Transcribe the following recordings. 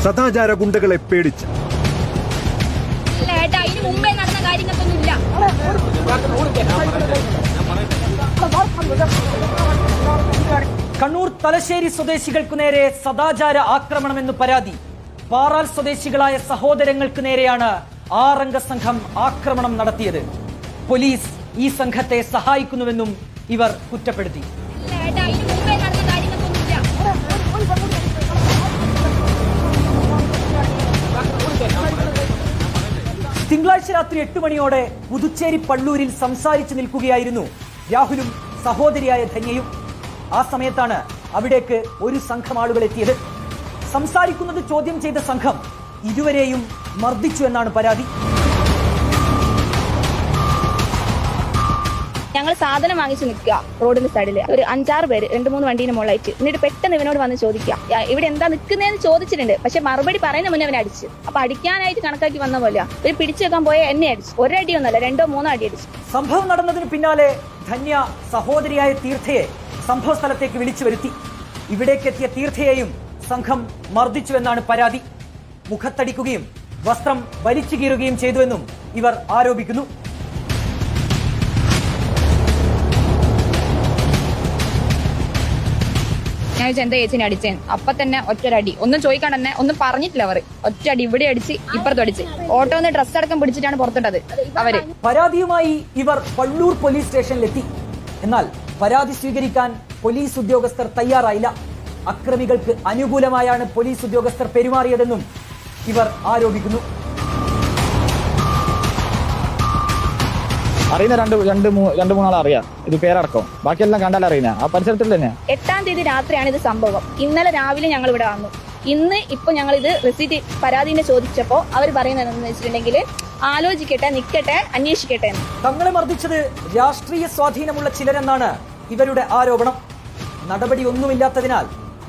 സദാചാര ഗുണ്ടകളെ പേടിച്ച് കണ്ണൂർ തലശ്ശേരി സ്വദേശികൾക്കു നേരെ സദാചാര ആക്രമണമെന്ന് പരാതി. പാറാൽ സ്വദേശികളായ സഹോദരങ്ങൾക്ക് നേരെയാണ് 6 അംഗ സംഘം ആക്രമണം നടത്തിയത്. പോലീസ് ഈ സംഘത്തെ സഹായിക്കുന്നുവെന്നും ഇവർ കുറ്റപ്പെടുത്തി. തിങ്കളാഴ്ച രാത്രി 8 മണിയോടെ പുതുച്ചേരി പള്ളൂരിൽ സംസാരിച്ചു നിൽക്കുകയായിരുന്നു രാഹുലും സഹോദരിയായ ധന്യയും. ആ സമയത്താണ് അവിടേക്ക് ഒരു സംഘം ആളുകൾ എത്തിയത്. സംസാരിക്കുന്നത് ചോദ്യം ചെയ്ത സംഘം ഇരുവരെയും മർദ്ദിച്ചു എന്നാണ് പരാതി. ഞങ്ങൾ സാധനം വാങ്ങിച്ച് നിൽക്കുക റോഡിന്റെ സൈഡില്. ഒരു 5-6 പേര് 2-3 വണ്ടീന് മുകളിലായിട്ട്. എന്നിട്ട് പെട്ടെന്ന് ഇവനോട് വന്ന് ചോദിക്കുക ഇവിടെ എന്താ നിൽക്കുന്നതെന്ന് ചോദിച്ചിട്ടുണ്ട്. പക്ഷെ മറുപടി പറയുന്ന മുന്നേ അവനെ അടിച്ചു. അപ്പൊ അടിക്കാനായിട്ട് കണക്കാക്കി വന്ന പോലെ ഇവർ പിടിച്ചു വെക്കാൻ പോയ എന്നെ അടിച്ചു. ഒരടിയൊന്നല്ല 2-3 അടി അടിച്ചു. സംഭവം നടന്നതിന് പിന്നാലെ ധന്യ സഹോദരിയായ തീർത്ഥയെ സംഭവ സ്ഥലത്തേക്ക് വിളിച്ചു വരുത്തി. ഇവിടേക്കെത്തിയ തീർത്ഥയെയും സംഘം മർദ്ദിച്ചുവെന്നാണ് പരാതി. മുഖത്തടിക്കുകയും വസ്ത്രം വലിച്ചു കീറുകയും ചെയ്തുവെന്നും ഇവർ ആരോപിക്കുന്നു. ഞാൻ എന്താ ചേച്ചിനെ അടിച്ചേ? അപ്പൊ തന്നെ ഒറ്റരടി, ഒന്നും ചോദിക്കാൻ തന്നെ ഒന്നും പറഞ്ഞിട്ടില്ല. അവർ ഒറ്റടി ഇവിടെ അടിച്ച് ഇപ്പുറത്തടിച്ച് ഓട്ടോന്ന് ഡ്രസ് അടക്കം പിടിച്ചിട്ടാണ് പുറത്തിട്ടത് അവര്. പരാതിയുമായി ഇവർ പള്ളൂർ പോലീസ് സ്റ്റേഷനിലെത്തി. എന്നാൽ പരാതി സ്വീകരിക്കാൻ പോലീസ് ഉദ്യോഗസ്ഥർ തയ്യാറായില്ല. അക്രമികൾക്ക് അനുകൂലമായാണ് പോലീസ് ഉദ്യോഗസ്ഥർ പെരുമാറിയതെന്നും ഇവർ ആരോപിക്കുന്നു. അറിയുന്ന രണ്ട് മൂന്നാളെ അറിയാം. ഇത് പേരടക്കം, ബാക്കിയെല്ലാം കണ്ടാൽ അറിയുന്ന ആ പരിസരത്തിൽ തന്നെ. 8-ാം തീയതി രാത്രിയാണ് ഇത് സംഭവം. ഇന്നലെ രാവിലെ ഞങ്ങൾ ഇവിടെ വന്നു. ഇപ്പൊ ഞങ്ങൾ ഇത് റെസീറ്റ് പരാതിനെ ചോദിച്ചപ്പോ അവർ പറയുന്നത് എന്താണെന്ന് വെച്ചിട്ടുണ്ടെങ്കിൽ ആലോചിക്കട്ടെ, നിൽക്കട്ടെ, അന്വേഷിക്കട്ടെ. തങ്ങളെ മർദ്ദിച്ചത് രാഷ്ട്രീയ സ്വാധീനമുള്ള ചിലരെന്നാണ് ഇവരുടെ ആരോപണം. നടപടിയൊന്നുമില്ലാത്തതിനാൽ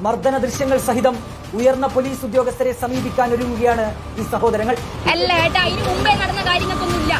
മർദ്ദന ദൃശ്യങ്ങൾ സഹിതം ഉയർന്ന പോലീസ് ഉദ്യോഗസ്ഥരെ സമീപിക്കാൻ ഒരുങ്ങുകയാണ് ഈ സഹോദരങ്ങൾ. അല്ല ഏട്ടാ, ഇതിനു മുമ്പേ നടന്ന കാര്യങ്ങൾക്കൊന്നുമില്ല.